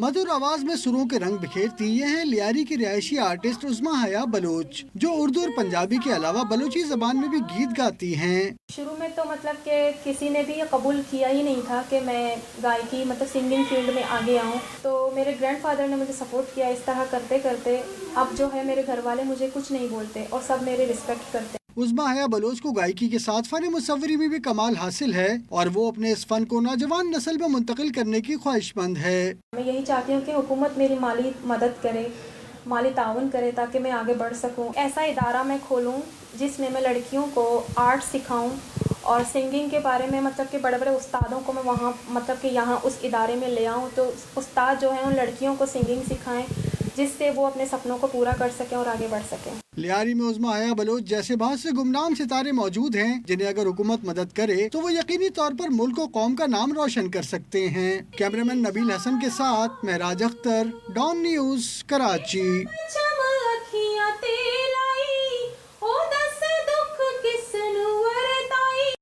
मधुर आवाज में सुरों के रंग बिखेरती ये हैं लियारी की रिहायशी आर्टिस्ट उस्मा हया बलोच, जो उर्दू और पंजाबी के अलावा बलोची जबान में भी गीत गाती हैं। शुरू में तो मतलब कि किसी ने भी ये कबूल किया ही नहीं था कि मैं गायकी मतलब सिंगिंग फील्ड में आगे आऊँ। तो मेरे ग्रैंडफादर ने मुझे सपोर्ट किया। इस तरह करते करते अब जो है मेरे घर वाले मुझे कुछ नहीं बोलते और सब मेरे रिस्पेक्ट करते हैं। उस्मा हया बलोच को गायकी के साथ फन मुसव्वरी में भी कमाल हासिल है और वो अपने इस फन को नौजवान नस्ल में मुंतकिल करने की ख्वाहिशमंद है। मैं यही चाहती हूँ कि हुकूमत मेरी माली मदद करे, माली ताउन करे ताकि मैं आगे बढ़ सकूँ। ऐसा इदारा मैं खोलूँ जिसमें मैं लड़कियों को आर्ट सिखाऊँ और सिंगिंग के बारे में मतलब कि बड़े बड़े उस्तादों को मैं वहाँ मतलब कि यहाँ उस इदारे में ले आऊँ, तो उस्ताद जो हैं उन लड़कियों को सिंगिंग सिखाएं जिससे वो अपने सपनों को पूरा कर सकें और आगे बढ़ सकें। लियारी में उस्मा हया बलोच जैसे बहुत से गुमनाम सितारे मौजूद हैं जिन्हें अगर हुकूमत मदद करे तो वो यकीनी तौर पर मुल्क और कौम का नाम रोशन कर सकते हैं। कैमरामैन नबील हसन के साथ महराज अख्तर, डॉन न्यूज़, कराची।